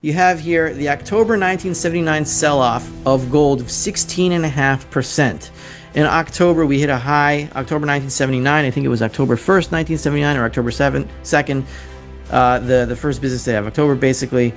You have here the October 1979 sell-off of gold of 16.5%. In October, we hit a high, October 1979, I think it was October 1st, 1979, or October 2nd, the first business day of October, basically.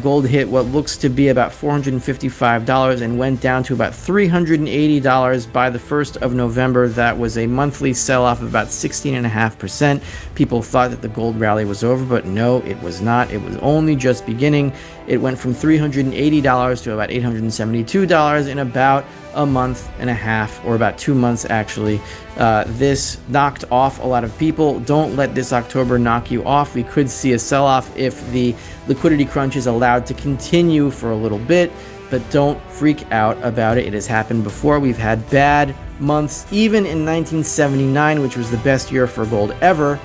Gold hit what looks to be about $455 and went down to about $380 by the 1st of November. That was a monthly sell-off of about 16.5%. People thought that the gold rally was over, but no, it was not. It was only just beginning. It went from $380 to about $872 in about a month and a half, or about 2 months actually. This knocked off a lot of people. Don't let this October knock you off. We could see a sell-off if the liquidity crunch is allowed to continue for a little bit, but don't freak out about it. It has happened before. We've had bad months, even in 1979, which was the best year for gold ever.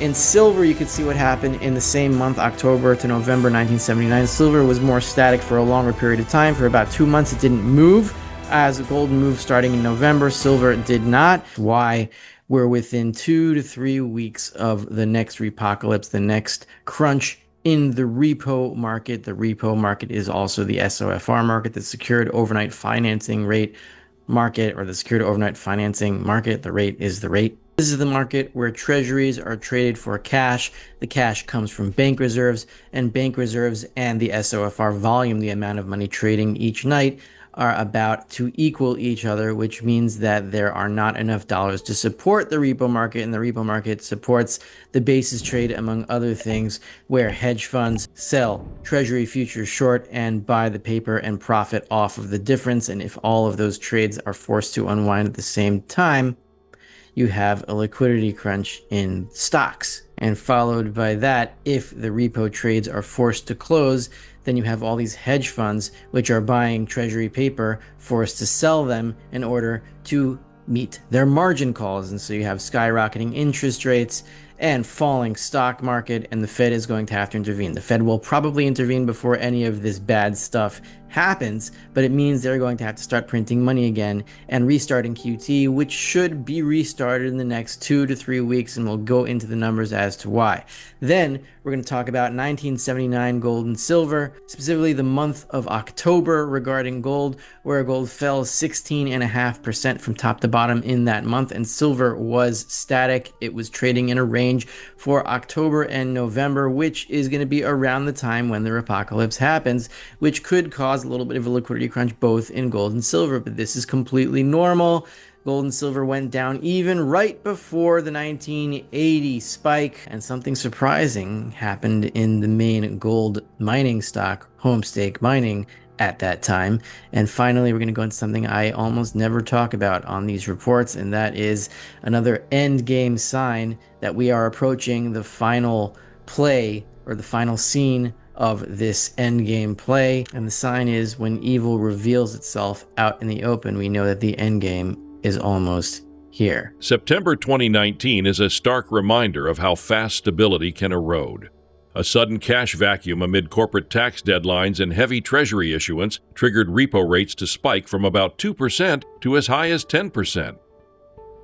In silver, you could see what happened in the same month, October to November 1979. Silver was more static for a longer period of time. For about 2 months, it didn't move. As gold moved starting in November, silver did not. Why? We're within 2 to 3 weeks of the next repocalypse, the next crunch in the repo market. The repo market is also the SOFR market, the secured overnight financing rate market, or the secured overnight financing market. The rate is the rate. This is the market where treasuries are traded for cash. The cash comes from bank reserves, and bank reserves and the SOFR volume, the amount of money trading each night, are about to equal each other, which means that there are not enough dollars to support the repo market, and the repo market supports the basis trade, among other things, where hedge funds sell treasury futures short and buy the paper and profit off of the difference. And if all of those trades are forced to unwind at the same time, you have a liquidity crunch in stocks. And followed by that, if the repo trades are forced to close, then you have all these hedge funds which are buying treasury paper forced to sell them in order to meet their margin calls. And so you have skyrocketing interest rates and falling stock market, and the Fed is going to have to intervene. The Fed will probably intervene before any of this bad stuff happens, but it means they're going to have to start printing money again and restarting QT, which should be restarted in the next 2 to 3 weeks, and we'll go into the numbers as to why. Then we're going to talk about 1979 gold and silver, specifically the month of October regarding gold, where gold fell 16.5% from top to bottom in that month, and silver was static. It was trading in a range for October and November, which is going to be around the time when the apocalypse happens, which could cause a little bit of a liquidity crunch both in gold and silver, but this is completely normal. Gold and silver went down even right before the 1980 spike, and something surprising happened in the main gold mining stock, Homestake Mining, at that time. And finally, we're going to go into something I almost never talk about on these reports, and that is another end game sign that we are approaching the final play, or the final scene of this end game play. And the sign is, when evil reveals itself out in the open, we know that the end game is almost here. September 2019 is a stark reminder of how fast stability can erode. A sudden cash vacuum amid corporate tax deadlines and heavy treasury issuance triggered repo rates to spike from about 2% to as high as 10%.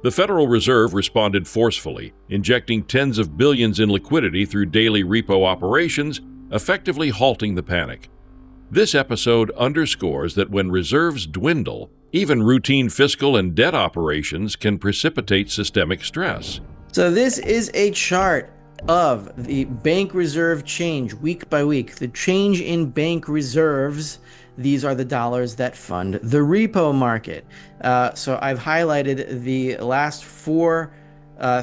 The Federal Reserve responded forcefully, injecting tens of billions in liquidity through daily repo operations, effectively halting the panic. This episode underscores that when reserves dwindle, even routine fiscal and debt operations can precipitate systemic stress. So this is a chart of the bank reserve change week by week. The change in bank reserves, these are the dollars that fund the repo market. So I've highlighted the last four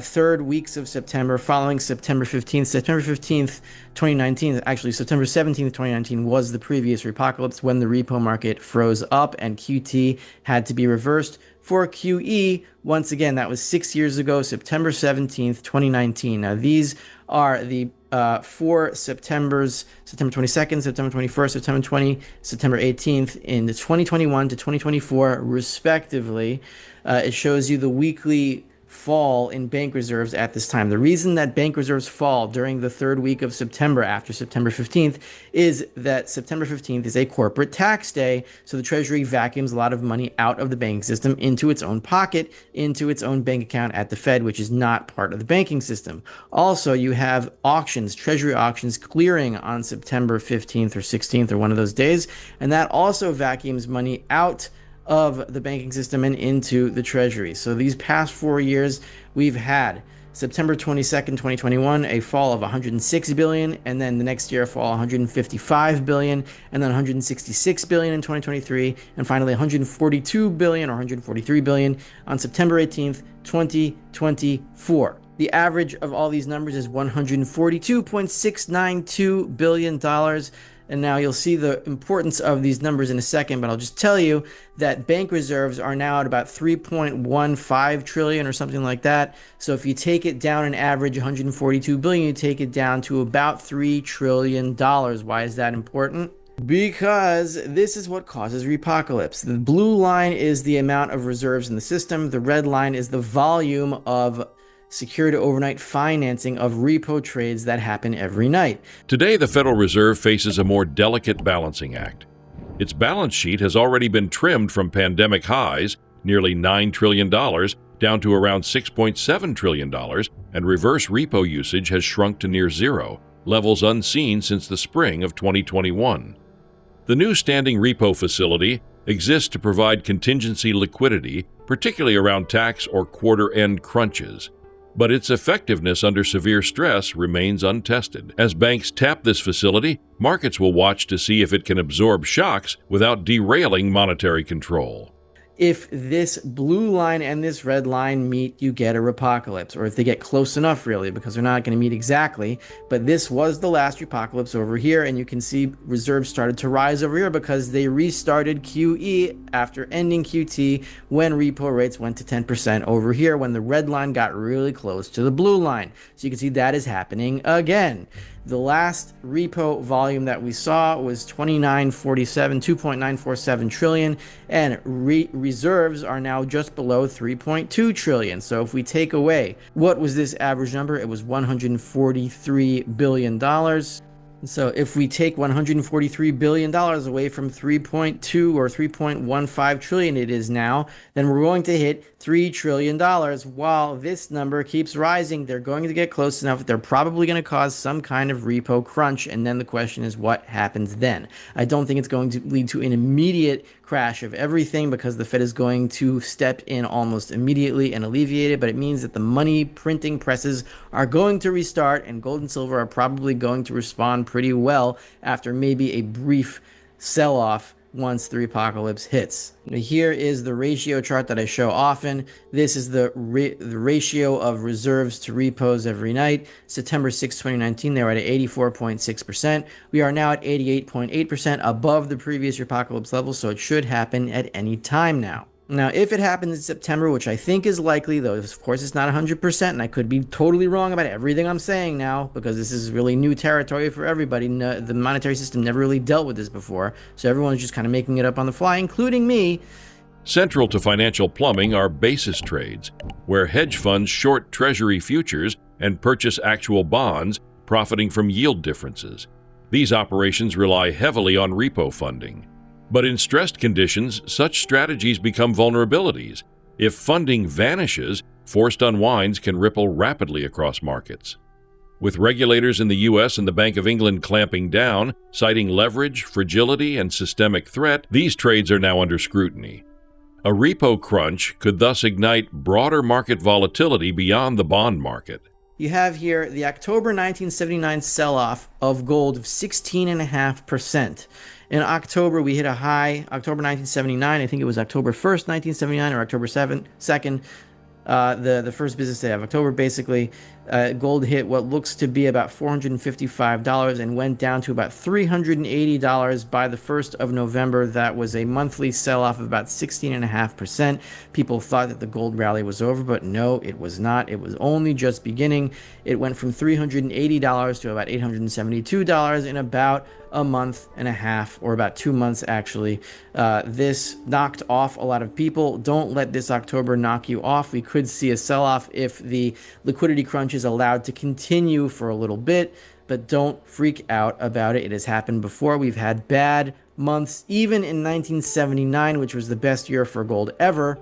third weeks of September following September 15th. September 15th, 2019, actually September 17th, 2019 was the previous repocalypse, when the repo market froze up and QT had to be reversed for QE. Once again, that was 6 years ago, September 17th, 2019. Now these are the 4 Septembers: September 22nd, September 21st, September 20, September 18th in the 2021 to 2024 respectively. It shows you the weekly fall in bank reserves at this time. The reason that bank reserves fall during the third week of September after September 15th is that September 15th is a corporate tax day, so the Treasury vacuums a lot of money out of the banking system into its own pocket, into its own bank account at the Fed, which is not part of the banking system. Also, you have auctions, Treasury auctions clearing on September 15th or 16th or one of those days, and that also vacuums money out of the banking system and into the Treasury. So these past 4 years, we've had September 22nd, 2021, a fall of 106 billion, and then the next year a fall 155 billion, and then 166 billion in 2023, and finally 142 billion or 143 billion on September 18th, 2024. The average of all these numbers is $142.692 billion. And now you'll see the importance of these numbers in a second, but I'll just tell you that bank reserves are now at about 3.15 trillion or something like that. So if you take it down an average 142 billion, you take it down to about $3 trillion. Why is that important? Because this is what causes repocalypse. The blue line is the amount of reserves in the system. The red line is the volume of security overnight financing of repo trades that happen every night. Today, the Federal Reserve faces a more delicate balancing act. Its balance sheet has already been trimmed from pandemic highs, nearly $9 trillion, down to around $6.7 trillion, and reverse repo usage has shrunk to near zero, levels unseen since the spring of 2021. The new standing repo facility exists to provide contingency liquidity, particularly around tax or quarter-end crunches. But its effectiveness under severe stress remains untested. As banks tap this facility, markets will watch to see if it can absorb shocks without derailing monetary control. If this blue line and this red line meet, you get a repocalypse, or if they get close enough, really, because they're not going to meet exactly. But this was the last repocalypse over here, and you can see reserves started to rise over here because they restarted QE after ending QT when repo rates went to 10% over here when the red line got really close to the blue line. So you can see that is happening again. The last repo volume that we saw was 2.947 trillion, and reserves are now just below 3.2 trillion. So if we take away, what was this average number? It was $143 billion. So if we take $143 billion away from 3.2 or 3.15 trillion it is now, then we're going to hit $3 trillion. While this number keeps rising, they're going to get close enough. They're probably going to cause some kind of repo crunch. And then the question is, what happens then? I don't think it's going to lead to an immediate crash of everything because the Fed is going to step in almost immediately and alleviate it, but it means that the money printing presses are going to restart, and gold and silver are probably going to respond pretty well after maybe a brief sell-off once the repocalypse hits. Now, here is the ratio chart that I show often. This is the ratio of reserves to repos every night. September 6, 2019, they were at 84.6%. We are now at 88.8%, above the previous repocalypse level, so it should happen at any time now. Now, if it happens in September, which I think is likely, though of course it's not 100%, and I could be totally wrong about everything I'm saying now, because this is really new territory for everybody. No, the monetary system never really dealt with this before, so everyone's just kind of making it up on the fly, including me. Central to financial plumbing are basis trades, where hedge funds short Treasury futures and purchase actual bonds, profiting from yield differences. These operations rely heavily on repo funding. But in stressed conditions, such strategies become vulnerabilities. If funding vanishes, forced unwinds can ripple rapidly across markets. With regulators in the U.S. and the Bank of England clamping down, citing leverage, fragility, and systemic threat, these trades are now under scrutiny. A repo crunch could thus ignite broader market volatility beyond the bond market. You have here the October 1979 sell-off of gold of 16.5%. In October, we hit a high, October 1979, I think it was October 1st, 1979, or October 2nd, the first business day of October, basically. Gold hit what looks to be about $455 and went down to about $380 by the 1st of November. That was a monthly sell-off of about 16.5%. People thought that the gold rally was over, but no, it was not. It was only just beginning. It went from $380 to about $872 in about a month and a half, or about 2 months actually. This knocked off a lot of people. Don't let this October knock you off. We could see a sell-off if the liquidity crunch is allowed to continue for a little bit, but don't freak out about it. It has happened before. We've had bad months, even in 1979, which was the best year for gold ever.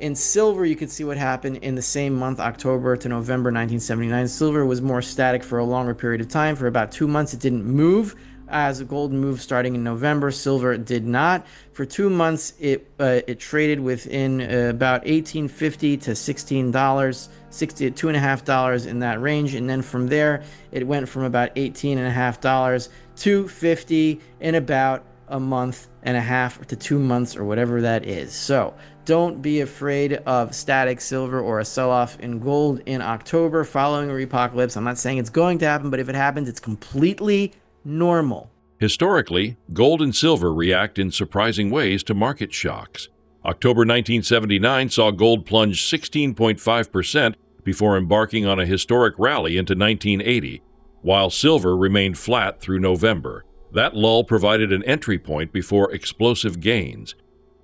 In silver, you could see what happened in the same month, October to November 1979. Silver was more static for a longer period of time. For about 2 months, it didn't move. As gold moved starting in November, silver did not. For 2 months, it traded within about $18.50 to $16, $2.50 in that range, and then from there, it went from about $18.50 to $50 in about a month and a half to 2 months, or whatever that is. So don't be afraid of static silver or a sell-off in gold in October following a repocalypse. I'm not saying it's going to happen, but if it happens, it's completely normal. Historically, gold and silver react in surprising ways to market shocks. October 1979 saw gold plunge 16.5% before embarking on a historic rally into 1980, while silver remained flat through November. That lull provided an entry point before explosive gains.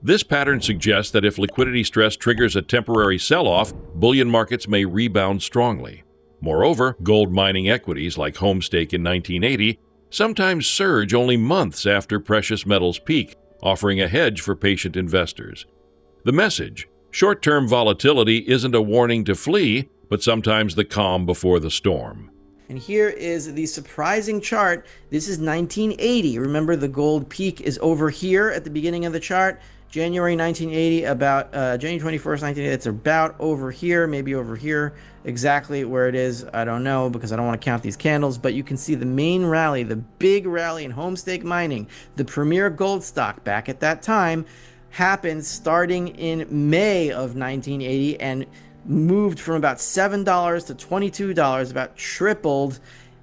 This pattern suggests that if liquidity stress triggers a temporary sell-off, bullion markets may rebound strongly. Moreover, gold mining equities like Homestake in 1980 sometimes surge only months after precious metals peak, offering a hedge for patient investors. The message: short-term volatility isn't a warning to flee, but sometimes the calm before the storm. And here is the surprising chart. This is 1980. Remember, the gold peak is over here at the beginning of the chart. January 1980, about January 21st, 1980, it's about over here, maybe over here. Exactly where it is, I don't know, because I don't want to count these candles, but you can see the main rally, the big rally in Homestake mining, the premier gold stock back at that time, happened starting in May of 1980 and moved from about $7 to $22, about tripled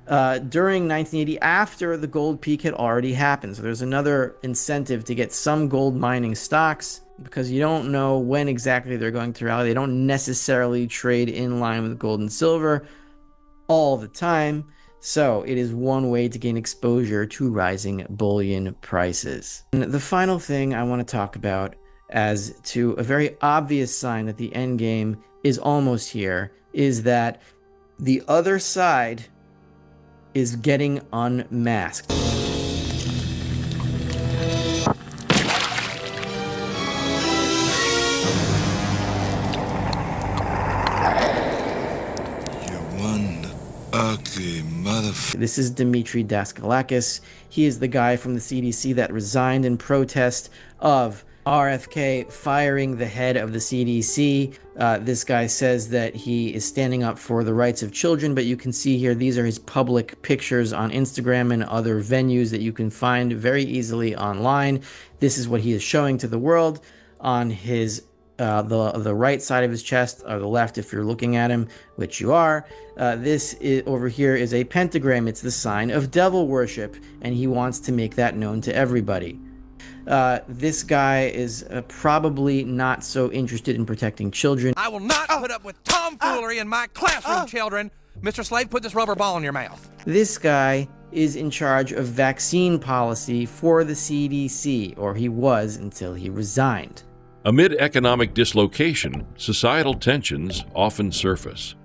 during 1980 after the gold peak had already happened. So there's another incentive to get some gold mining stocks, because you don't know when exactly they're going to rally. They don't necessarily trade in line with gold and silver all the time. So it is one way to gain exposure to rising bullion prices. And the final thing I want to talk about, as to a very obvious sign that the end game is almost here, is that the other side is getting unmasked. Ugly motherfucker. This is Dmitry Daskalakis. He is the guy from the CDC that resigned in protest of RFK firing the head of the CDC. This guy says that he is standing up for the rights of children, but you can see here, these are his public pictures on Instagram and other venues that you can find very easily online. This is what he is showing to the world on his the right side of his chest, or the left if you're looking at him, which you are. This is, over here, is a pentagram. It's the sign of devil worship, and he wants to make that known to everybody. This guy is probably not so interested in protecting children. I will not put up with tomfoolery in my classroom, children. Mr. Slade, put this rubber ball in your mouth. This guy is in charge of vaccine policy for the CDC, or he was until he resigned. Amid economic dislocation, societal tensions often surface.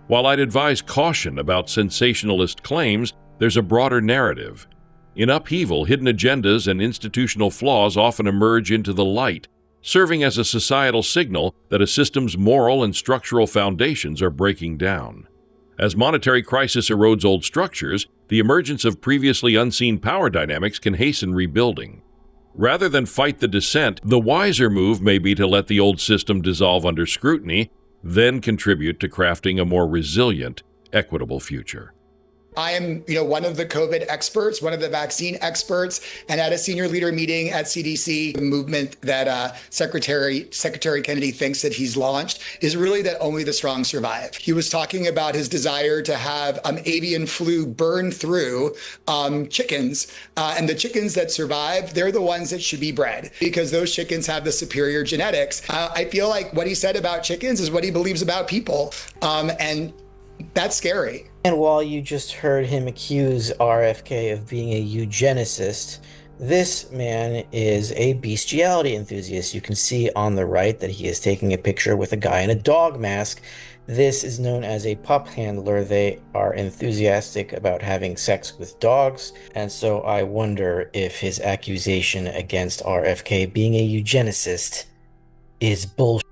While I'd advise caution about sensationalist claims, there's a broader narrative. In upheaval, hidden agendas and institutional flaws often emerge into the light, serving as a societal signal that a system's moral and structural foundations are breaking down. As monetary crisis erodes old structures, the emergence of previously unseen power dynamics can hasten rebuilding. Rather than fight the descent, the wiser move may be to let the old system dissolve under scrutiny, then contribute to crafting a more resilient, equitable future. I am, one of the COVID experts, one of the vaccine experts, and at a senior leader meeting at CDC, the movement that Secretary Kennedy thinks that he's launched is really that only the strong survive. He was talking about his desire to have avian flu burn through chickens, and the chickens that survive, they're the ones that should be bred because those chickens have the superior genetics. I feel like what he said about chickens is what he believes about people, and that's scary. And while you just heard him accuse RFK of being a eugenicist, this man is a bestiality enthusiast. You can see on the right that he is taking a picture with a guy in a dog mask. This is known as a pup handler. They are enthusiastic about having sex with dogs, and so I wonder if his accusation against RFK being a eugenicist is bullshit.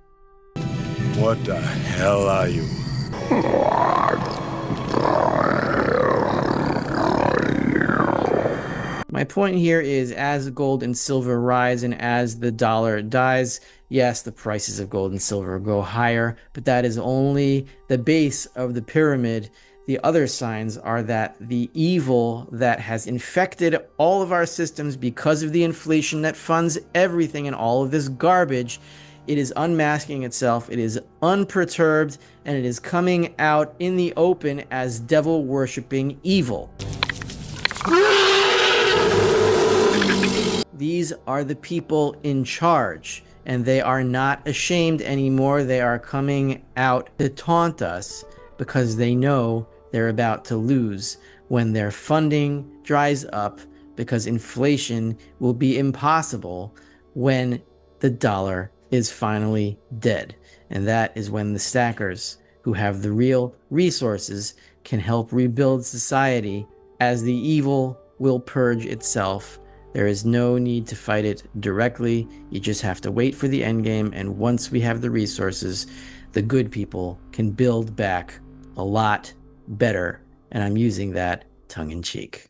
What the hell are you? My point here is as gold and silver rise and as the dollar dies, yes, the prices of gold and silver go higher, but that is only the base of the pyramid. The other signs are that the evil that has infected all of our systems because of the inflation that funds everything and all of this garbage, it is unmasking itself, it is unperturbed, and it is coming out in the open as devil-worshipping evil. These are the people in charge, and they are not ashamed anymore. They are coming out to taunt us because they know they're about to lose when their funding dries up, because inflation will be impossible when the dollar is finally dead. And that is when the stackers, who have the real resources, can help rebuild society as the evil will purge itself. There is no need to fight it directly. You just have to wait for the end game, and once we have the resources, the good people can build back a lot better. And I'm using that tongue in cheek.